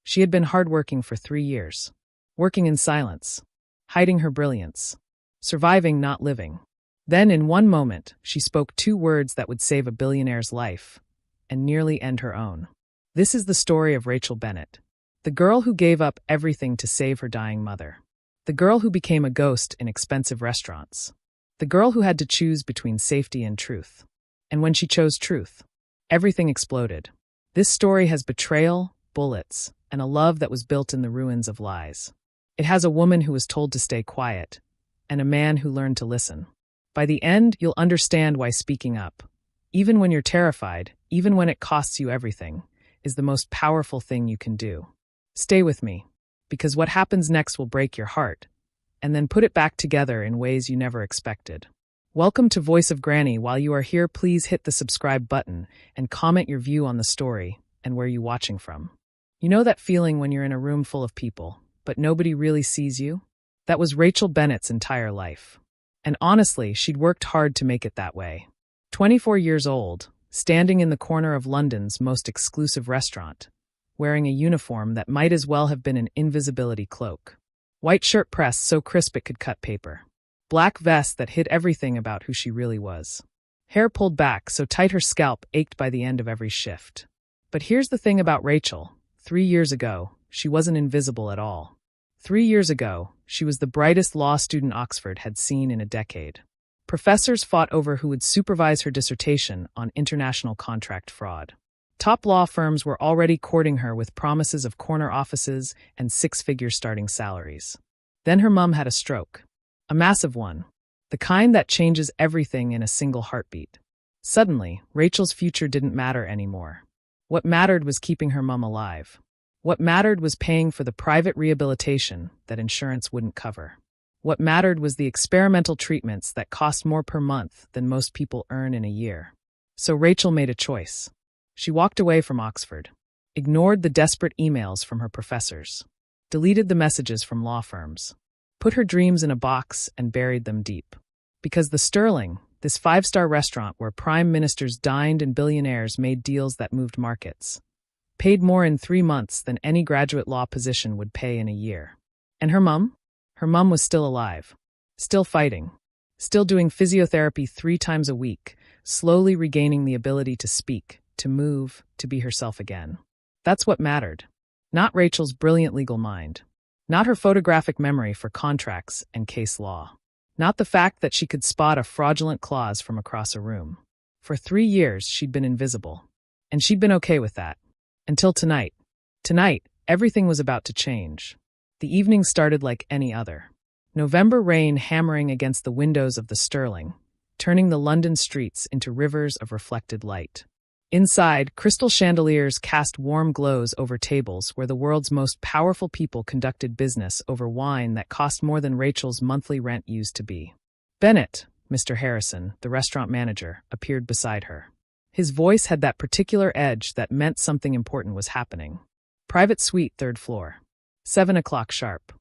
She had been hardworking for 3 years, working in silence, hiding her brilliance, surviving, not living. Then, in one moment, she spoke 2 words that would save a billionaire's life and nearly end her own. This is the story of Rachel Bennett, the girl who gave up everything to save her dying mother, the girl who became a ghost in expensive restaurants, the girl who had to choose between safety and truth. And when she chose truth, everything exploded. This story has betrayal, bullets, and a love that was built in the ruins of lies. It has a woman who was told to stay quiet, and a man who learned to listen. By the end, you'll understand why speaking up, even when you're terrified, even when it costs you everything, is the most powerful thing you can do. Stay with me, because what happens next will break your heart, and then put it back together in ways you never expected. Welcome to Voice of Granny. While you are here, please hit the subscribe button and comment your view on the story and where you're watching from. You know that feeling when you're in a room full of people, but nobody really sees you? That was Rachel Bennett's entire life. And honestly, she'd worked hard to make it that way. 24 years old, standing in the corner of London's most exclusive restaurant, wearing a uniform that might as well have been an invisibility cloak. White shirt pressed so crisp it could cut paper. Black vest that hid everything about who she really was. Hair pulled back so tight her scalp ached by the end of every shift. But here's the thing about Rachel. 3 years ago, she wasn't invisible at all. 3 years ago, she was the brightest law student Oxford had seen in a decade. Professors fought over who would supervise her dissertation on international contract fraud. Top law firms were already courting her with promises of corner offices and 6-figure starting salaries. Then her mum had a stroke. A massive one. The kind that changes everything in a single heartbeat. Suddenly, Rachel's future didn't matter anymore. What mattered was keeping her mum alive. What mattered was paying for the private rehabilitation that insurance wouldn't cover. What mattered was the experimental treatments that cost more per month than most people earn in a year. So Rachel made a choice. She walked away from Oxford, ignored the desperate emails from her professors, deleted the messages from law firms, put her dreams in a box and buried them deep. Because the Sterling, this 5-star restaurant where prime ministers dined and billionaires made deals that moved markets, paid more in 3 months than any graduate law position would pay in a year. And her mum? Her mum was still alive, still fighting, still doing physiotherapy 3 times a week, slowly regaining the ability to speak, to move, to be herself again. That's what mattered. Not Rachel's brilliant legal mind. Not her photographic memory for contracts and case law. Not the fact that she could spot a fraudulent clause from across a room. For 3 years, she'd been invisible. And she'd been okay with that. Until tonight. Tonight, everything was about to change. The evening started like any other. November rain hammering against the windows of the Sterling, turning the London streets into rivers of reflected light. Inside, crystal chandeliers cast warm glows over tables where the world's most powerful people conducted business over wine that cost more than Rachel's monthly rent used to be. Bennett, Mr. Harrison, the restaurant manager, appeared beside her. His voice had that particular edge that meant something important was happening. Private suite, 3rd floor. 7 o'clock sharp.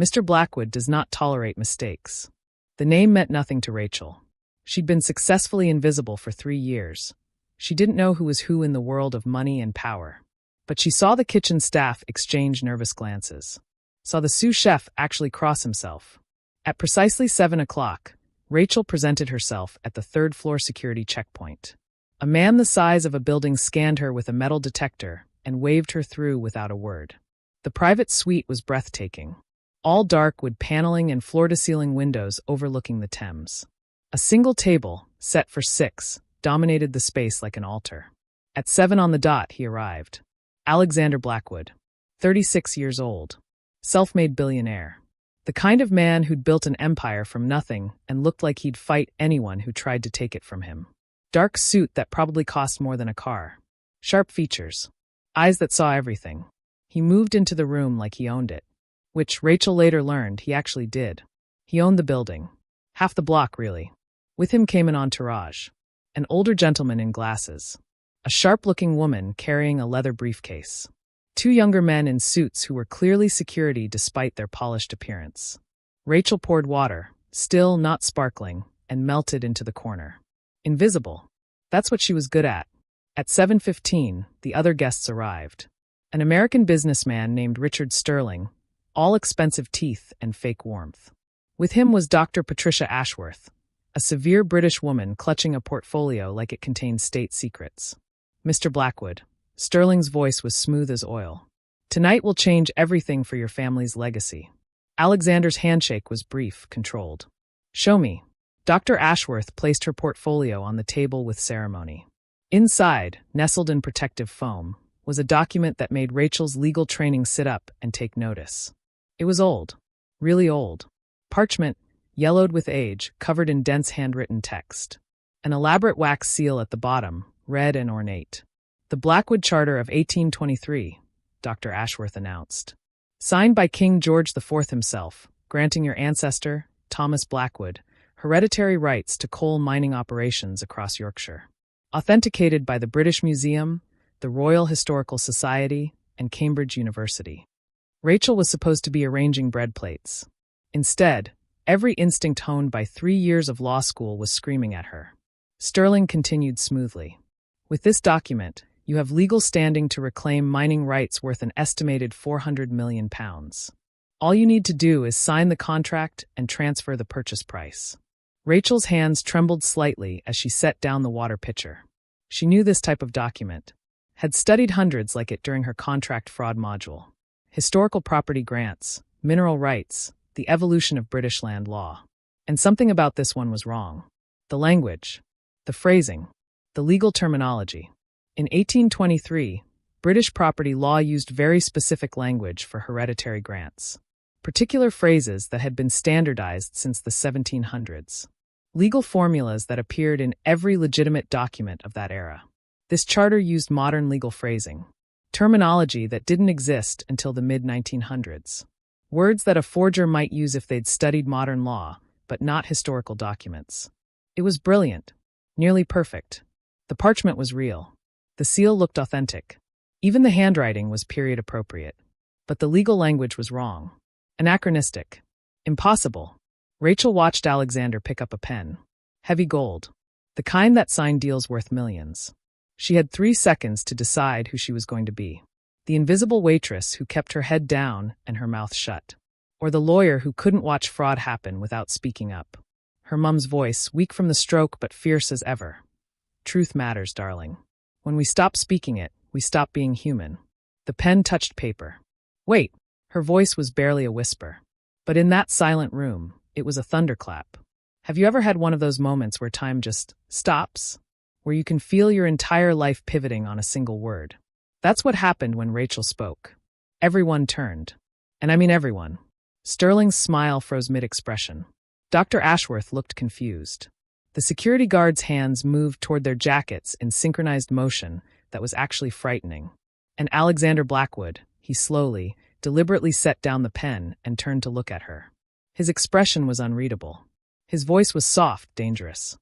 Mr. Blackwood does not tolerate mistakes. The name meant nothing to Rachel. She'd been successfully invisible for 3 years. She didn't know who was who in the world of money and power. But she saw the kitchen staff exchange nervous glances. Saw the sous chef actually cross himself. At precisely 7 o'clock, Rachel presented herself at the 3rd floor security checkpoint. A man the size of a building scanned her with a metal detector and waved her through without a word. The private suite was breathtaking. All dark wood paneling and floor-to-ceiling windows overlooking the Thames. A single table, set for 6, dominated the space like an altar. At 7 on the dot, he arrived. Alexander Blackwood, 36 years old. Self-made billionaire. The kind of man who'd built an empire from nothing and looked like he'd fight anyone who tried to take it from him. Dark suit that probably cost more than a car. Sharp features. Eyes that saw everything. He moved into the room like he owned it. Which Rachel later learned he actually did. He owned the building. Half the block, really. With him came an entourage. An older gentleman in glasses. A sharp-looking woman carrying a leather briefcase. 2 younger men in suits who were clearly security despite their polished appearance. Rachel poured water, still not sparkling, and melted into the corner. Invisible. That's what she was good at. At 7:15, the other guests arrived. An American businessman named Richard Sterling, all expensive teeth and fake warmth. With him was Dr. Patricia Ashworth, a severe British woman clutching a portfolio like it contained state secrets. Mr. Blackwood, Sterling's voice was smooth as oil. Tonight will change everything for your family's legacy. Alexander's handshake was brief, controlled. Show me. Dr. Ashworth placed her portfolio on the table with ceremony. Inside, nestled in protective foam, was a document that made Rachel's legal training sit up and take notice. It was old. Really old. Parchment, yellowed with age, covered in dense handwritten text. An elaborate wax seal at the bottom, red and ornate. The Blackwood Charter of 1823, Dr. Ashworth announced. Signed by King George IV himself, granting your ancestor, Thomas Blackwood, hereditary rights to coal mining operations across Yorkshire. Authenticated by the British Museum, the Royal Historical Society, and Cambridge University. Rachel was supposed to be arranging bread plates. Instead, every instinct honed by 3 years of law school was screaming at her. Sterling continued smoothly. With this document, you have legal standing to reclaim mining rights worth an estimated £400 million. All you need to do is sign the contract and transfer the purchase price. Rachel's hands trembled slightly as she set down the water pitcher. She knew this type of document, had studied hundreds like it during her contract fraud module. Historical property grants, mineral rights, the evolution of British land law. And something about this one was wrong. The language, the phrasing, the legal terminology. In 1823, British property law used very specific language for hereditary grants. Particular phrases that had been standardized since the 1700s. Legal formulas that appeared in every legitimate document of that era. This charter used modern legal phrasing, terminology that didn't exist until the mid-1900s. Words that a forger might use if they'd studied modern law, but not historical documents. It was brilliant, nearly perfect. The parchment was real. The seal looked authentic. Even the handwriting was period appropriate. But the legal language was wrong. Anachronistic. Impossible. Rachel watched Alexander pick up a pen. Heavy gold. The kind that signed deals worth millions. She had 3 seconds to decide who she was going to be. The invisible waitress who kept her head down and her mouth shut. Or the lawyer who couldn't watch fraud happen without speaking up. Her mum's voice, weak from the stroke but fierce as ever. Truth matters, darling. When we stop speaking it, we stop being human. The pen touched paper. Wait, her voice was barely a whisper. But in that silent room, it was a thunderclap. Have you ever had one of those moments where time just stops? Where you can feel your entire life pivoting on a single word? That's what happened when Rachel spoke. Everyone turned. And I mean everyone. Sterling's smile froze mid-expression. Dr. Ashworth looked confused. The security guards' hands moved toward their jackets in synchronized motion that was actually frightening. And Alexander Blackwood, he slowly, deliberately set down the pen and turned to look at her. His expression was unreadable. His voice was soft, dangerous.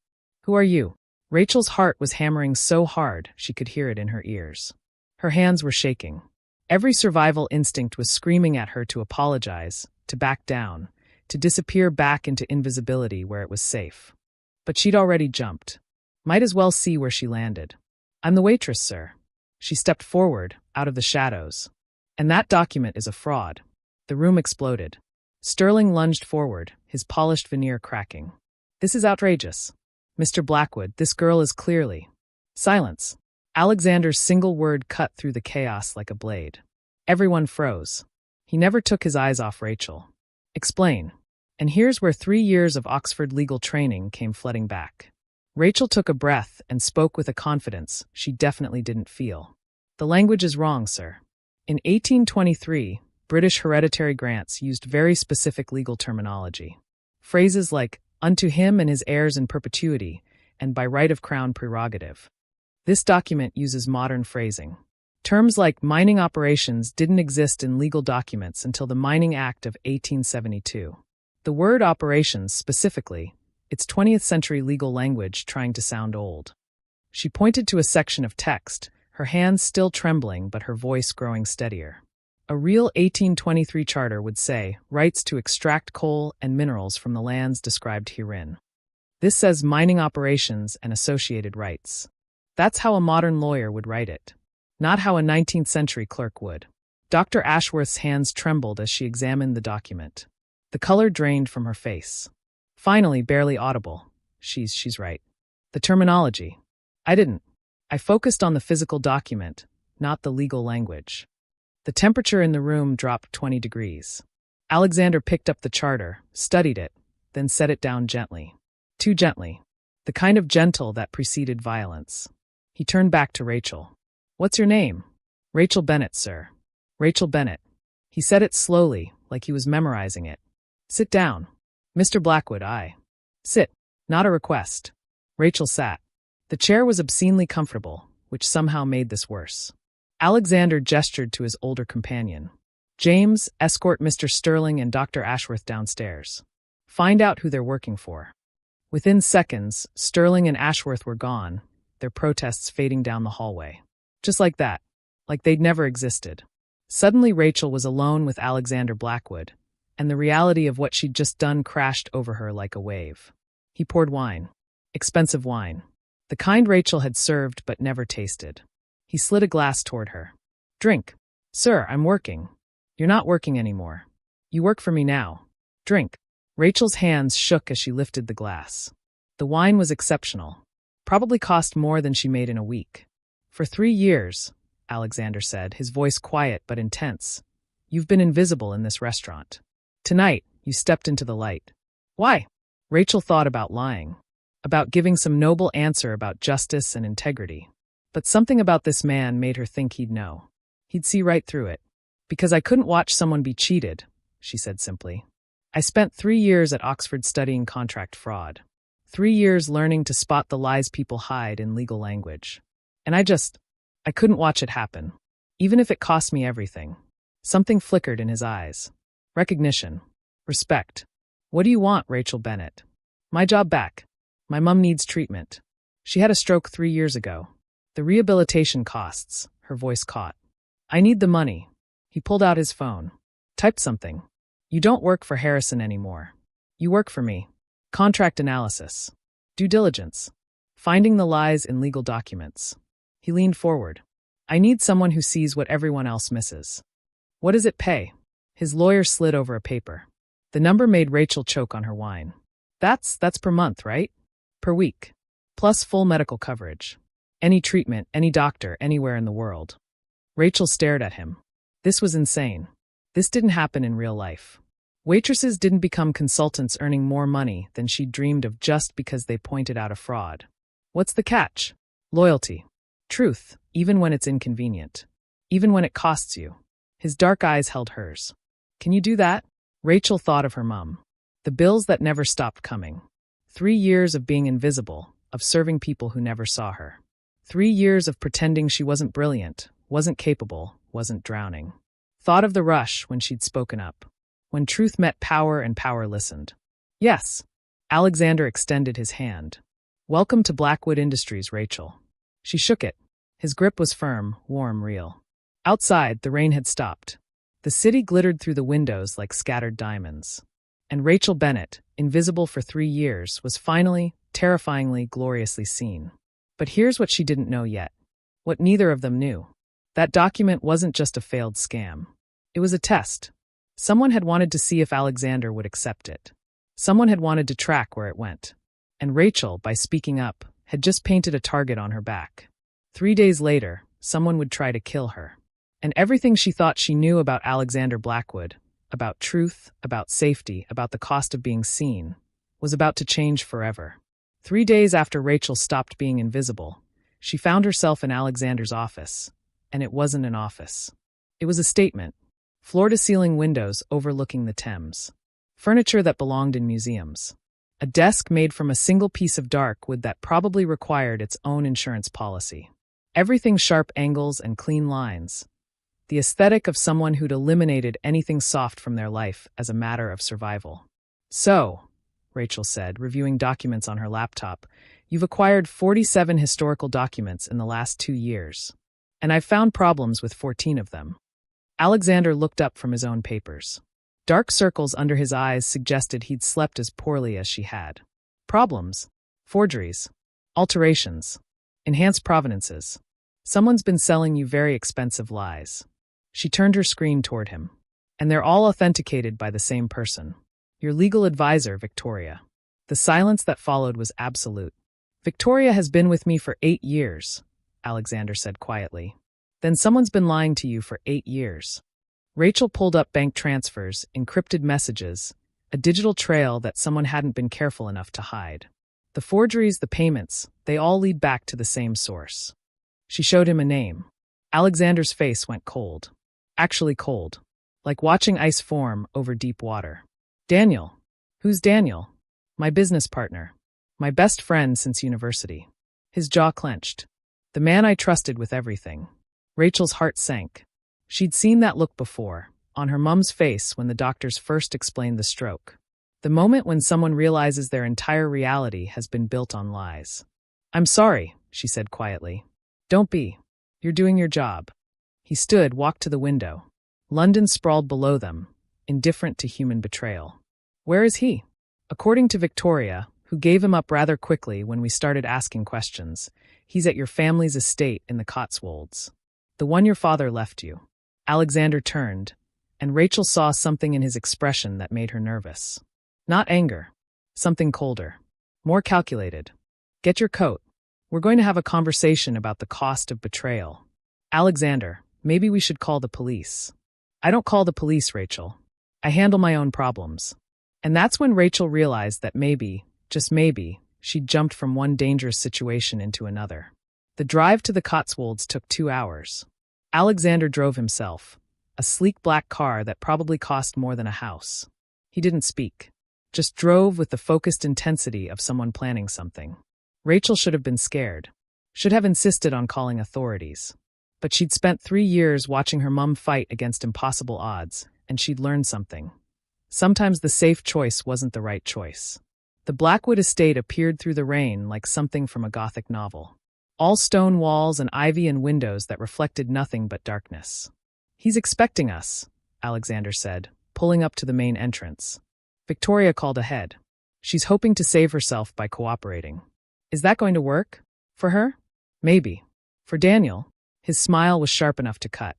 Who are you? Rachel's heart was hammering so hard she could hear it in her ears. Her hands were shaking. Every survival instinct was screaming at her to apologize, to back down, to disappear back into invisibility where it was safe. But she'd already jumped. Might as well see where she landed. I'm the waitress, sir. She stepped forward, out of the shadows. And that document is a fraud. The room exploded. Sterling lunged forward, his polished veneer cracking. This is outrageous. Mr. Blackwood, this girl is clearly... Silence. Alexander's single word cut through the chaos like a blade. Everyone froze. He never took his eyes off Rachel. Explain. And here's where 3 years of Oxford legal training came flooding back. Rachel took a breath and spoke with a confidence she definitely didn't feel. The language is wrong, sir. In 1823, British hereditary grants used very specific legal terminology. Phrases like, unto him and his heirs in perpetuity, and by right of crown prerogative. This document uses modern phrasing. Terms like mining operations didn't exist in legal documents until the Mining Act of 1872. The word operations specifically, it's 20th century legal language trying to sound old. She pointed to a section of text, her hands still trembling but her voice growing steadier. A real 1823 charter would say, rights to extract coal and minerals from the lands described herein. This says mining operations and associated rights. That's how a modern lawyer would write it. Not how a 19th century clerk would. Dr. Ashworth's hands trembled as she examined the document. The color drained from her face. Finally, barely audible. She's right. The terminology. I focused on the physical document, not the legal language. The temperature in the room dropped 20 degrees. Alexander picked up the charter, studied it, then set it down gently. Too gently. The kind of gentle that preceded violence. He turned back to Rachel. "What's your name?" "Rachel Bennett, sir." "Rachel Bennett." He said it slowly, like he was memorizing it. "Sit down." "Mr. Blackwood, I." "Sit." Not a request. Rachel sat. The chair was obscenely comfortable, which somehow made this worse. Alexander gestured to his older companion. "James, escort Mr. Sterling and Dr. Ashworth downstairs. Find out who they're working for." Within seconds, Sterling and Ashworth were gone, their protests fading down the hallway. Just like that. Like they'd never existed. Suddenly Rachel was alone with Alexander Blackwood, and the reality of what she'd just done crashed over her like a wave. He poured wine. Expensive wine. The kind Rachel had served but never tasted. He slid a glass toward her. "Drink." "Sir, I'm working." "You're not working anymore. You work for me now. Drink." Rachel's hands shook as she lifted the glass. The wine was exceptional. Probably cost more than she made in a week. "For 3 years, Alexander said, his voice quiet but intense, "you've been invisible in this restaurant. Tonight, you stepped into the light." "Why?" Rachel thought about lying. About giving some noble answer about justice and integrity. But something about this man made her think he'd know. He'd see right through it. "Because I couldn't watch someone be cheated," she said simply. "I spent 3 years at Oxford studying contract fraud. 3 years learning to spot the lies people hide in legal language. And I couldn't watch it happen. Even if it cost me everything." Something flickered in his eyes. Recognition. Respect. "What do you want, Rachel Bennett?" "My job back. My mom needs treatment. She had a stroke 3 years ago. The rehabilitation costs," her voice caught. "I need the money." He pulled out his phone. Typed something. "You don't work for Harrison anymore. You work for me. Contract analysis. Due diligence. Finding the lies in legal documents." He leaned forward. "I need someone who sees what everyone else misses." "What does it pay?" His lawyer slid over a paper. The number made Rachel choke on her wine. That's per month, right?" "Per week. Plus full medical coverage. Any treatment, any doctor, anywhere in the world." Rachel stared at him. This was insane. This didn't happen in real life. Waitresses didn't become consultants earning more money than she'd dreamed of just because they pointed out a fraud. What's the catch? Loyalty. Truth, even when it's inconvenient. Even when it costs you. His dark eyes held hers. "Can you do that?" Rachel thought of her mom. The bills that never stopped coming. 3 years of being invisible, of serving people who never saw her. 3 years of pretending she wasn't brilliant, wasn't capable, wasn't drowning. Thought of the rush when she'd spoken up. When truth met power and power listened. "Yes." Alexander extended his hand. "Welcome to Blackwood Industries, Rachel." She shook it. His grip was firm, warm, real. Outside, the rain had stopped. The city glittered through the windows like scattered diamonds. And Rachel Bennett, invisible for 3 years, was finally, terrifyingly, gloriously seen. But here's what she didn't know yet. What neither of them knew. That document wasn't just a failed scam. It was a test. Someone had wanted to see if Alexander would accept it. Someone had wanted to track where it went. And Rachel, by speaking up, had just painted a target on her back. 3 days later, someone would try to kill her. And everything she thought she knew about Alexander Blackwood, about truth, about safety, about the cost of being seen, was about to change forever. 3 days after Rachel stopped being invisible, she found herself in Alexander's office. And it wasn't an office. It was a statement. Floor-to-ceiling windows overlooking the Thames. Furniture that belonged in museums. A desk made from a single piece of dark wood that probably required its own insurance policy. Everything sharp angles and clean lines. The aesthetic of someone who'd eliminated anything soft from their life as a matter of survival. "So," Rachel said, reviewing documents on her laptop, "you've acquired 47 historical documents in the last 2 years. And I've found problems with 14 of them." Alexander looked up from his own papers. Dark circles under his eyes suggested he'd slept as poorly as she had. Problems. Forgeries. Alterations. Enhanced provenances. Someone's been selling you very expensive lies. She turned her screen toward him. And they're all authenticated by the same person. Your legal advisor, Victoria. The silence that followed was absolute. Victoria has been with me for 8 years, Alexander said quietly. Then someone's been lying to you for 8 years. Rachel pulled up bank transfers, encrypted messages, a digital trail that someone hadn't been careful enough to hide. The forgeries, the payments, they all lead back to the same source. She showed him a name. Alexander's face went cold. Actually cold. Like watching ice form over deep water. Daniel. Who's Daniel? My business partner. My best friend since university. His jaw clenched. The man I trusted with everything. Rachel's heart sank. She'd seen that look before, on her mum's face when the doctors first explained the stroke. The moment when someone realizes their entire reality has been built on lies. I'm sorry, she said quietly. Don't be. You're doing your job. He stood, walked to the window. London sprawled below them, indifferent to human betrayal. Where is he? According to Victoria, who gave him up rather quickly when we started asking questions, he's at your family's estate in the Cotswolds. The one your father left you. Alexander turned, and Rachel saw something in his expression that made her nervous. Not anger. Something colder. More calculated. Get your coat. We're going to have a conversation about the cost of betrayal. Alexander, maybe we should call the police. I don't call the police, Rachel. I handle my own problems. And that's when Rachel realized that maybe, just maybe, she'd jumped from one dangerous situation into another. The drive to the Cotswolds took 2 hours. Alexander drove himself, a sleek black car that probably cost more than a house. He didn't speak, just drove with the focused intensity of someone planning something. Rachel should have been scared, should have insisted on calling authorities. But she'd spent 3 years watching her mum fight against impossible odds, and she'd learned something. Sometimes the safe choice wasn't the right choice. The Blackwood estate appeared through the rain like something from a Gothic novel. All stone walls and ivy and windows that reflected nothing but darkness. He's expecting us, Alexander said, pulling up to the main entrance. Victoria called ahead. She's hoping to save herself by cooperating. Is that going to work? For her? Maybe. For Daniel? His smile was sharp enough to cut.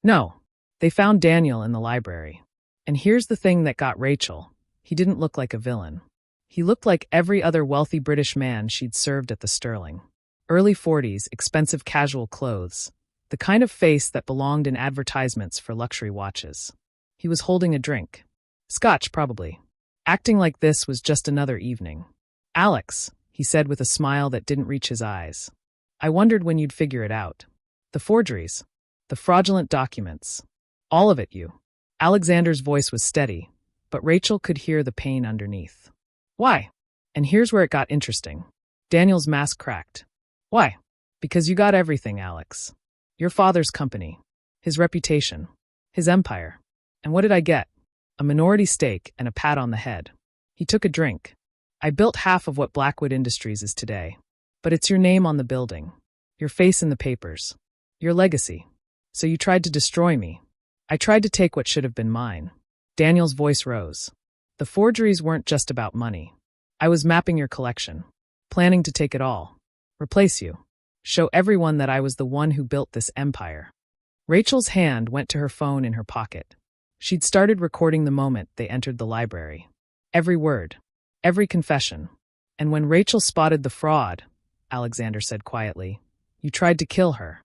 No. They found Daniel in the library. And here's the thing that got Rachel. He didn't look like a villain. He looked like every other wealthy British man she'd served at the Sterling. Early 40s, expensive casual clothes. The kind of face that belonged in advertisements for luxury watches. He was holding a drink. Scotch, probably. Acting like this was just another evening. Alex, he said with a smile that didn't reach his eyes. I wondered when you'd figure it out. The forgeries. The fraudulent documents. All of it, you. Alexander's voice was steady, but Rachel could hear the pain underneath. Why? And here's where it got interesting. Daniel's mask cracked. Why? Because you got everything, Alex. Your father's company. His reputation. His empire. And what did I get? A minority stake and a pat on the head. He took a drink. I built half of what Blackwood Industries is today. But it's your name on the building. Your face in the papers. Your legacy. So you tried to destroy me. I tried to take what should have been mine. Daniel's voice rose. The forgeries weren't just about money. I was mapping your collection. Planning to take it all. Replace you. Show everyone that I was the one who built this empire. Rachel's hand went to her phone in her pocket. She'd started recording the moment they entered the library. Every word. Every confession. And when Rachel spotted the fraud, Alexander said quietly, you tried to kill her.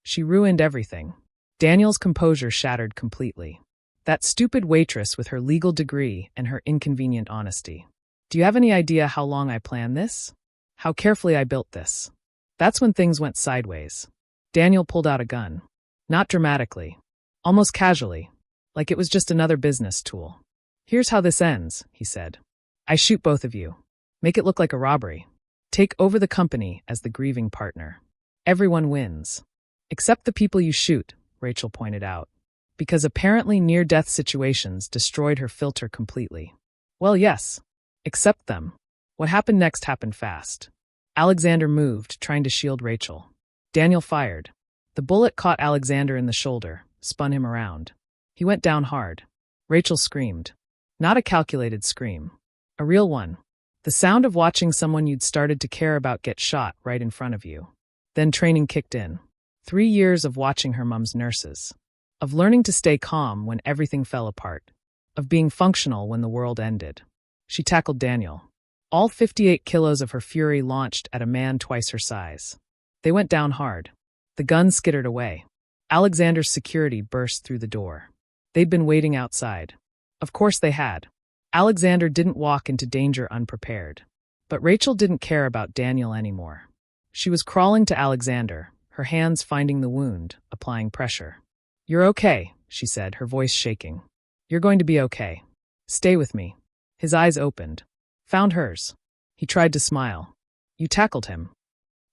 She ruined everything. Daniel's composure shattered completely. That stupid waitress with her legal degree and her inconvenient honesty. Do you have any idea how long I planned this? How carefully I built this? That's when things went sideways. Daniel pulled out a gun. Not dramatically. Almost casually. Like it was just another business tool. Here's how this ends, he said. I shoot both of you. Make it look like a robbery. Take over the company as the grieving partner. Everyone wins. Except the people you shoot, Rachel pointed out. Because apparently near-death situations destroyed her filter completely. Well, yes. Except them. What happened next happened fast. Alexander moved, trying to shield Rachel. Daniel fired. The bullet caught Alexander in the shoulder, spun him around. He went down hard. Rachel screamed. Not a calculated scream. A real one. The sound of watching someone you'd started to care about get shot right in front of you. Then training kicked in. 3 years of watching her mum's nurses. Of learning to stay calm when everything fell apart. Of being functional when the world ended. She tackled Daniel. All 58 kilos of her fury launched at a man twice her size. They went down hard. The gun skittered away. Alexander's security burst through the door. They'd been waiting outside. Of course they had. Alexander didn't walk into danger unprepared. But Rachel didn't care about Daniel anymore. She was crawling to Alexander, her hands finding the wound, applying pressure. "You're okay," she said, her voice shaking. "You're going to be okay. Stay with me." His eyes opened. Found hers. He tried to smile. "You tackled him."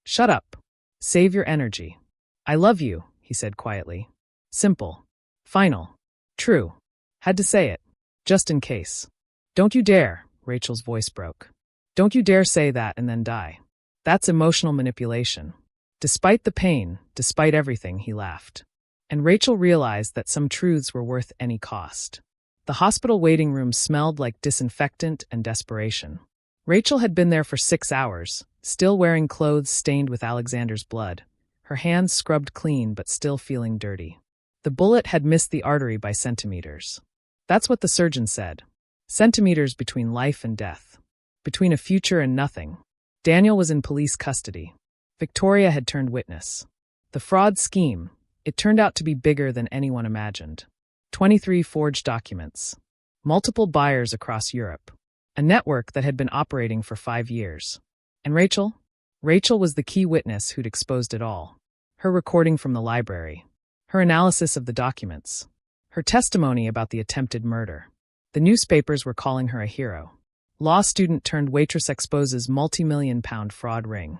"Shut up. Save your energy." "I love you," he said quietly. Simple. Final. True. Had to say it. Just in case. "Don't you dare," Rachel's voice broke. "Don't you dare say that and then die. That's emotional manipulation." Despite the pain, despite everything, he laughed. And Rachel realized that some truths were worth any cost. The hospital waiting room smelled like disinfectant and desperation. Rachel had been there for 6 hours, still wearing clothes stained with Alexander's blood, her hands scrubbed clean but still feeling dirty. The bullet had missed the artery by centimeters. That's what the surgeon said. Centimeters between life and death. Between a future and nothing. Daniel was in police custody. Victoria had turned witness. The fraud scheme, it turned out to be bigger than anyone imagined. 23 forged documents. Multiple buyers across Europe. A network that had been operating for 5 years. And Rachel? Rachel was the key witness who'd exposed it all. Her recording from the library. Her analysis of the documents. Her testimony about the attempted murder. The newspapers were calling her a hero. Law student turned waitress exposes multi-million-pound fraud ring.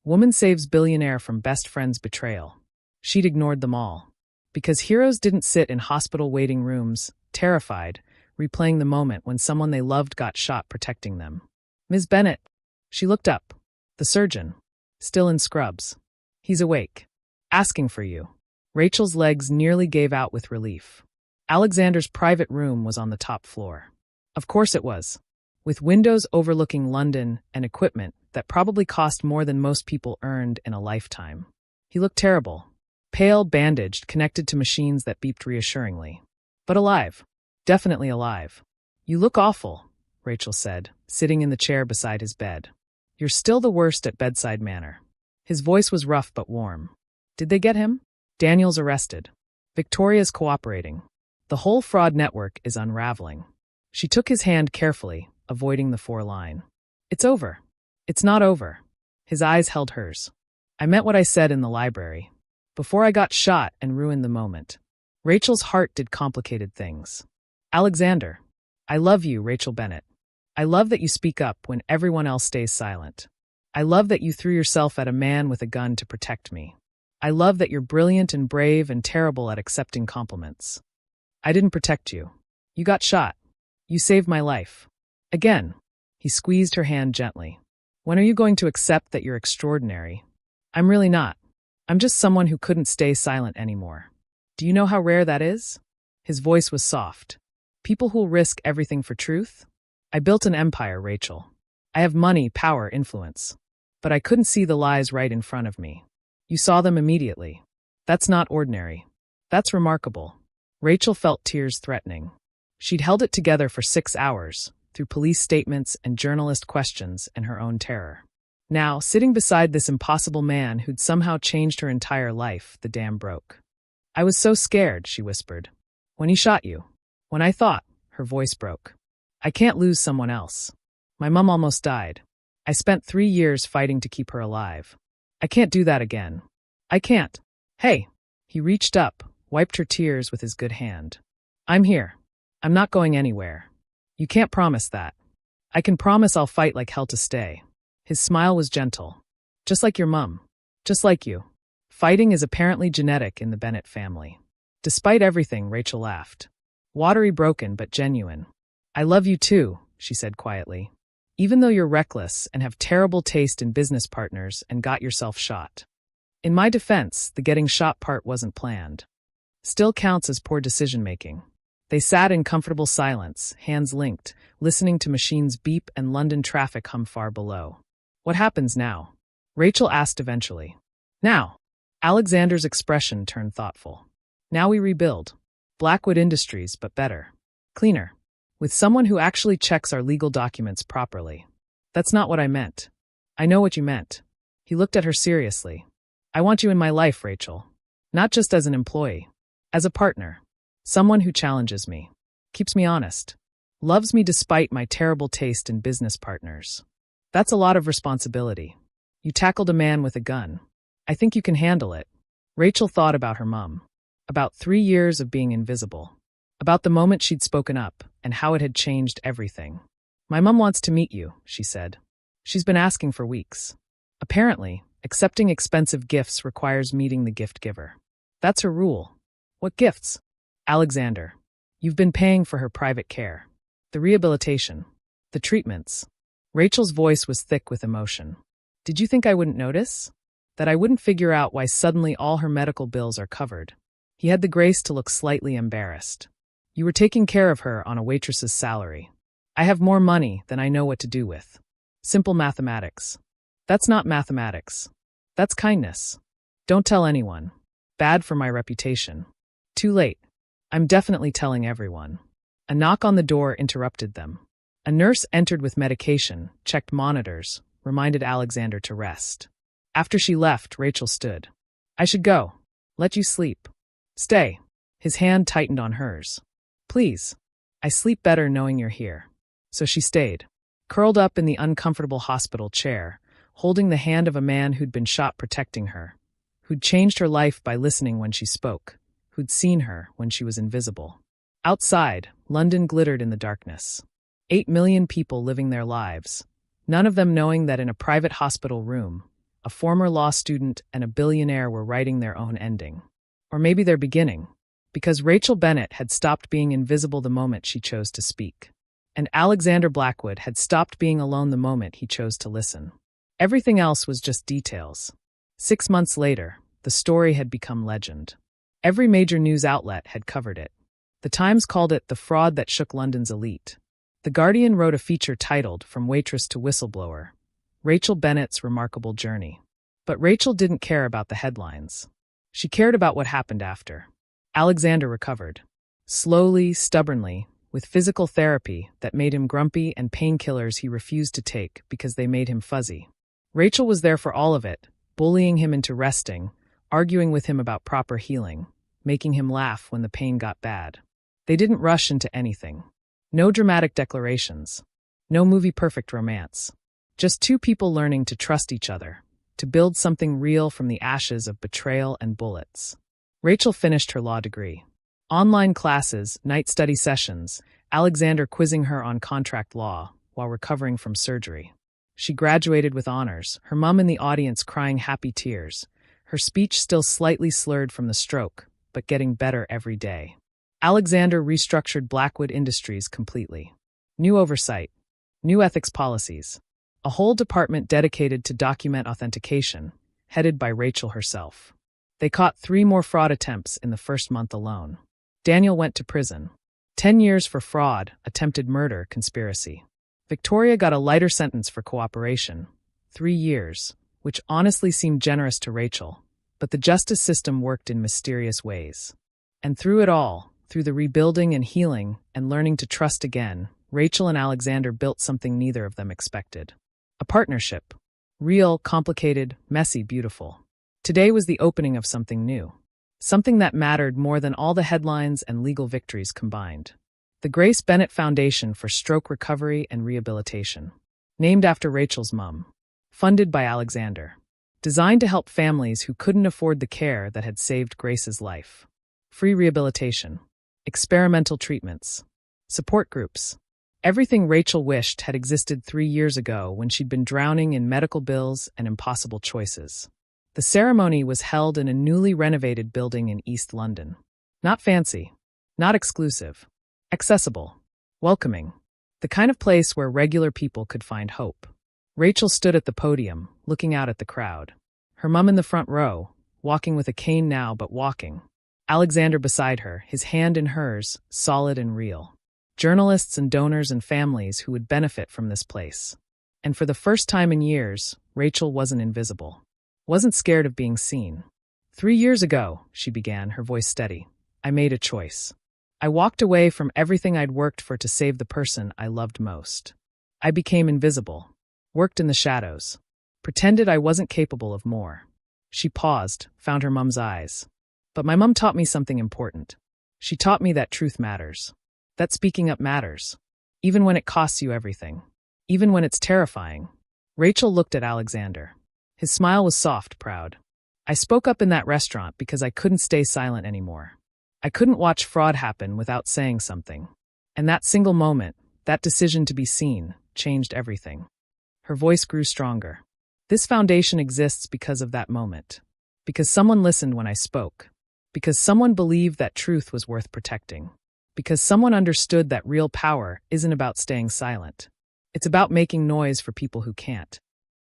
Woman saves billionaire from best friend's betrayal. She'd ignored them all. Because heroes didn't sit in hospital waiting rooms, terrified, replaying the moment when someone they loved got shot protecting them. "Ms. Bennett." She looked up. The surgeon. Still in scrubs. "He's awake. Asking for you." Rachel's legs nearly gave out with relief. Alexander's private room was on the top floor. Of course it was. With windows overlooking London and equipment that probably cost more than most people earned in a lifetime. He looked terrible. Pale, bandaged, connected to machines that beeped reassuringly. But alive. Definitely alive. "You look awful," Rachel said, sitting in the chair beside his bed. "You're still the worst at bedside manner." His voice was rough but warm. "Did they get him?" "Daniel's arrested. Victoria's cooperating. The whole fraud network is unraveling." She took his hand carefully, avoiding the 4-line. "It's over." "It's not over." His eyes held hers. "I meant what I said in the library. Before I got shot and ruined the moment." Rachel's heart did complicated things. "Alexander. I love you, Rachel Bennett. I love that you speak up when everyone else stays silent. I love that you threw yourself at a man with a gun to protect me. I love that you're brilliant and brave and terrible at accepting compliments. I didn't protect you. You got shot. You saved my life. Again." He squeezed her hand gently. "When are you going to accept that you're extraordinary?" "I'm really not. I'm just someone who couldn't stay silent anymore. Do you know how rare that is?" His voice was soft. "People who'll risk everything for truth? I built an empire, Rachel. I have money, power, influence. But I couldn't see the lies right in front of me. You saw them immediately. That's not ordinary. That's remarkable." Rachel felt tears threatening. She'd held it together for 6 hours, through police statements and journalist questions and her own terror. Now, sitting beside this impossible man who'd somehow changed her entire life, the dam broke. "I was so scared," she whispered. "When he shot you. When I thought," her voice broke. "I can't lose someone else. My mom almost died. I spent 3 years fighting to keep her alive. I can't do that again. I can't. Hey." He reached up, wiped her tears with his good hand. "I'm here. I'm not going anywhere. You can't promise that. I can promise I'll fight like hell to stay." His smile was gentle. "Just like your mum. Just like you. Fighting is apparently genetic in the Bennett family." Despite everything, Rachel laughed. Watery, broken, but genuine. "I love you too," she said quietly. "Even though you're reckless and have terrible taste in business partners and got yourself shot. In my defense, the getting shot part wasn't planned. Still counts as poor decision-making." They sat in comfortable silence, hands linked, listening to machines beep and London traffic hum far below. "What happens now?" Rachel asked eventually. "Now. Alexander's expression turned thoughtful. Now we rebuild. Blackwood Industries, but better. Cleaner. With someone who actually checks our legal documents properly. That's not what I meant. I know what you meant. He looked at her seriously. I want you in my life, Rachel. Not just as an employee. As a partner. Someone who challenges me. Keeps me honest. Loves me despite my terrible taste in business partners. That's a lot of responsibility. You tackled a man with a gun. I think you can handle it. Rachel thought about her mom. About 3 years of being invisible. About the moment she'd spoken up, and how it had changed everything. My mom wants to meet you, she said. She's been asking for weeks. Apparently, accepting expensive gifts requires meeting the gift giver. That's her rule. What gifts? Alexander. You've been paying for her private care. The rehabilitation. The treatments. Rachel's voice was thick with emotion. Did you think I wouldn't notice? That I wouldn't figure out why suddenly all her medical bills are covered? He had the grace to look slightly embarrassed. You were taking care of her on a waitress's salary. I have more money than I know what to do with. Simple mathematics. That's not mathematics. That's kindness. Don't tell anyone. Bad for my reputation. Too late. I'm definitely telling everyone. A knock on the door interrupted them. A nurse entered with medication, checked monitors, reminded Alexander to rest. After she left, Rachel stood. I should go. Let you sleep. Stay. His hand tightened on hers. Please. I sleep better knowing you're here. So she stayed, curled up in the uncomfortable hospital chair, holding the hand of a man who'd been shot protecting her, who'd changed her life by listening when she spoke, who'd seen her when she was invisible. Outside, London glittered in the darkness. 8 million people living their lives, none of them knowing that in a private hospital room, a former law student and a billionaire were writing their own ending. Or maybe their beginning, because Rachel Bennett had stopped being invisible the moment she chose to speak. And Alexander Blackwood had stopped being alone the moment he chose to listen. Everything else was just details. 6 months later, the story had become legend. Every major news outlet had covered it. The Times called it the fraud that shook London's elite. The Guardian wrote a feature titled From Waitress to Whistleblower, Rachel Bennett's Remarkable Journey. But Rachel didn't care about the headlines. She cared about what happened after. Alexander recovered. Slowly, stubbornly, with physical therapy that made him grumpy and painkillers he refused to take because they made him fuzzy. Rachel was there for all of it, bullying him into resting, arguing with him about proper healing, making him laugh when the pain got bad. They didn't rush into anything. No dramatic declarations. No movie-perfect romance. Just two people learning to trust each other, to build something real from the ashes of betrayal and bullets. Rachel finished her law degree. Online classes, night study sessions, Alexander quizzing her on contract law while recovering from surgery. She graduated with honors, her mom in the audience crying happy tears, her speech still slightly slurred from the stroke, but getting better every day. Alexander restructured Blackwood Industries completely. New oversight, new ethics policies, a whole department dedicated to document authentication, headed by Rachel herself. They caught 3 more fraud attempts in the first month alone. Daniel went to prison. 10 years for fraud, attempted murder, conspiracy. Victoria got a lighter sentence for cooperation. 3 years, which honestly seemed generous to Rachel, but the justice system worked in mysterious ways. And through it all, through the rebuilding and healing and learning to trust again, Rachel and Alexander built something neither of them expected. A partnership. Real, complicated, messy, beautiful. Today was the opening of something new. Something that mattered more than all the headlines and legal victories combined. The Grace Bennett Foundation for Stroke Recovery and Rehabilitation. Named after Rachel's mom. Funded by Alexander. Designed to help families who couldn't afford the care that had saved Grace's life. Free rehabilitation. Experimental treatments. Support groups. Everything Rachel wished had existed 3 years ago when she'd been drowning in medical bills and impossible choices. The ceremony was held in a newly renovated building in East London. Not fancy. Not exclusive. Accessible. Welcoming. The kind of place where regular people could find hope. Rachel stood at the podium, looking out at the crowd. Her mom in the front row, walking with a cane now but walking. Alexander beside her, his hand in hers, solid and real. Journalists and donors and families who would benefit from this place. And for the first time in years, Rachel wasn't invisible. Wasn't scared of being seen. 3 years ago, she began, her voice steady, I made a choice. I walked away from everything I'd worked for to save the person I loved most. I became invisible, worked in the shadows, pretended I wasn't capable of more. She paused, found her mum's eyes. But my mum taught me something important. She taught me that truth matters, that speaking up matters, even when it costs you everything, even when it's terrifying. Rachel looked at Alexander. His smile was soft, proud. I spoke up in that restaurant because I couldn't stay silent anymore. I couldn't watch fraud happen without saying something. And that single moment, that decision to be seen, changed everything. Her voice grew stronger. This foundation exists because of that moment. Because someone listened when I spoke. Because someone believed that truth was worth protecting. Because someone understood that real power isn't about staying silent. It's about making noise for people who can't.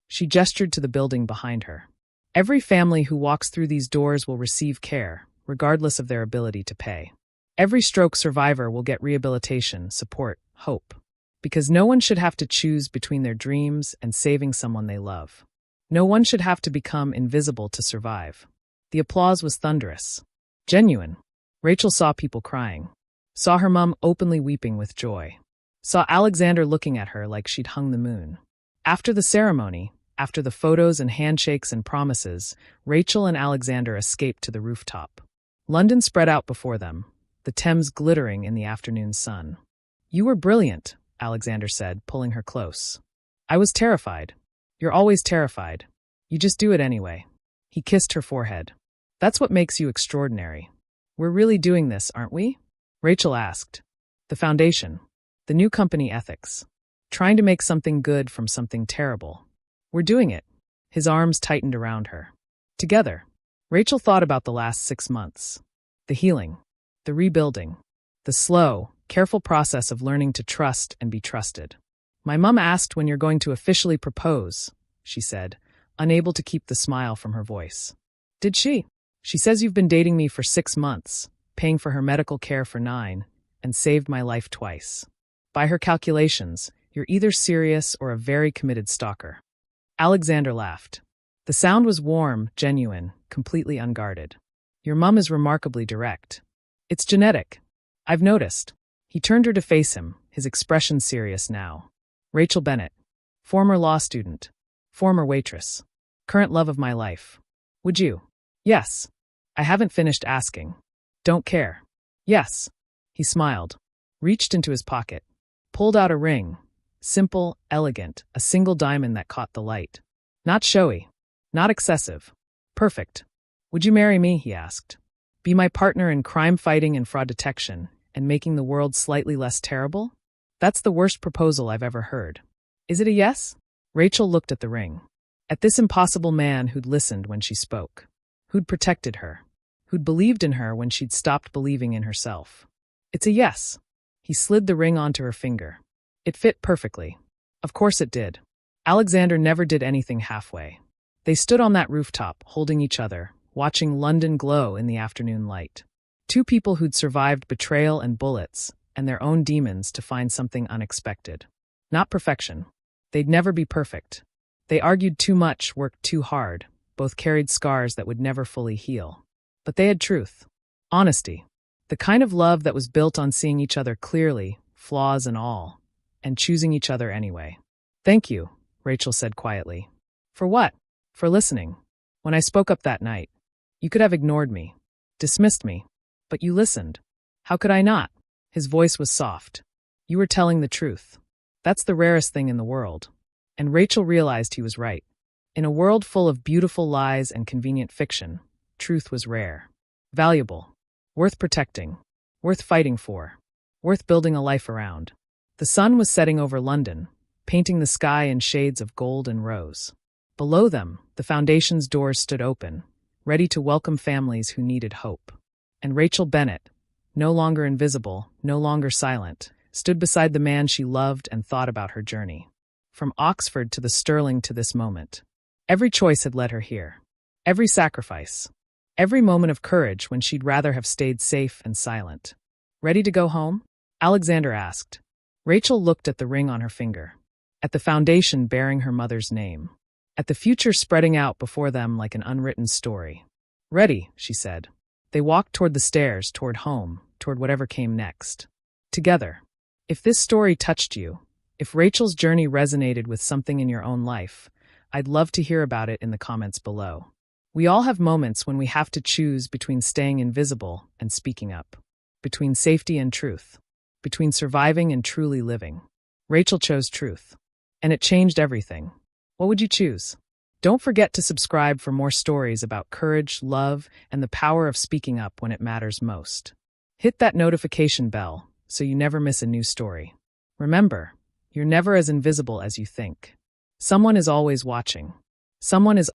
She gestured to the building behind her. Every family who walks through these doors will receive care, regardless of their ability to pay. Every stroke survivor will get rehabilitation, support, hope. Because no one should have to choose between their dreams and saving someone they love. No one should have to become invisible to survive. The applause was thunderous. Genuine. Rachel saw people crying. Saw her mum openly weeping with joy. Saw Alexander looking at her like she'd hung the moon. After the ceremony, after the photos and handshakes and promises, Rachel and Alexander escaped to the rooftop. London spread out before them, the Thames glittering in the afternoon sun. You were brilliant, Alexander said, pulling her close. I was terrified. You're always terrified. You just do it anyway. He kissed her forehead. That's what makes you extraordinary. We're really doing this, aren't we? Rachel asked. The foundation. The new company ethics. Trying to make something good from something terrible. We're doing it. His arms tightened around her. Together. Rachel thought about the last 6 months. The healing. The rebuilding. The slow, careful process of learning to trust and be trusted. My mum asked when you're going to officially propose, she said, unable to keep the smile from her voice. Did she? She says you've been dating me for 6 months, paying for her medical care for 9, and saved my life twice. By her calculations, you're either serious or a very committed stalker. Alexander laughed. The sound was warm, genuine, completely unguarded. Your mum is remarkably direct. It's genetic. I've noticed. He turned her to face him, his expression serious now. Rachel Bennett. Former law student. Former waitress. Current love of my life. Would you? Yes. I haven't finished asking. Don't care. Yes. He smiled. Reached into his pocket. Pulled out a ring. Simple, elegant, a single diamond that caught the light. Not showy. Not excessive. Perfect. Would you marry me, he asked. Be my partner in crime fighting and fraud detection, and making the world slightly less terrible? That's the worst proposal I've ever heard. Is it a yes? Rachel looked at the ring. At this impossible man who'd listened when she spoke. Who'd protected her. Who'd believed in her when she'd stopped believing in herself. It's a yes. He slid the ring onto her finger. It fit perfectly. Of course it did. Alexander never did anything halfway. They stood on that rooftop, holding each other, watching London glow in the afternoon light. Two people who'd survived betrayal and bullets, and their own demons to find something unexpected. Not perfection. They'd never be perfect. They argued too much, worked too hard, both carried scars that would never fully heal. But they had truth. Honesty. The kind of love that was built on seeing each other clearly, flaws and all, and choosing each other anyway. Thank you, Rachel said quietly. For what? For listening. When I spoke up that night, you could have ignored me, dismissed me, but you listened. How could I not? His voice was soft. You were telling the truth. That's the rarest thing in the world. And Rachel realized he was right. In a world full of beautiful lies and convenient fiction, truth was rare. Valuable. Worth protecting. Worth fighting for. Worth building a life around. The sun was setting over London, painting the sky in shades of gold and rose. Below them, the foundation's doors stood open, ready to welcome families who needed hope. And Rachel Bennett, no longer invisible, no longer silent, stood beside the man she loved and thought about her journey. From Oxford to the Sterling to this moment. Every choice had led her here. Every sacrifice. Every moment of courage when she'd rather have stayed safe and silent. Ready to go home? Alexander asked. Rachel looked at the ring on her finger. At the foundation bearing her mother's name. At the future spreading out before them like an unwritten story. Ready, she said. They walked toward the stairs, toward home, toward whatever came next. Together. If this story touched you, if Rachel's journey resonated with something in your own life, I'd love to hear about it in the comments below. We all have moments when we have to choose between staying invisible and speaking up, between safety and truth, between surviving and truly living. Rachel chose truth, and it changed everything. What would you choose? Don't forget to subscribe for more stories about courage, love, and the power of speaking up when it matters most. Hit that notification bell so you never miss a new story. Remember, you're never as invisible as you think. Someone is always watching. Someone is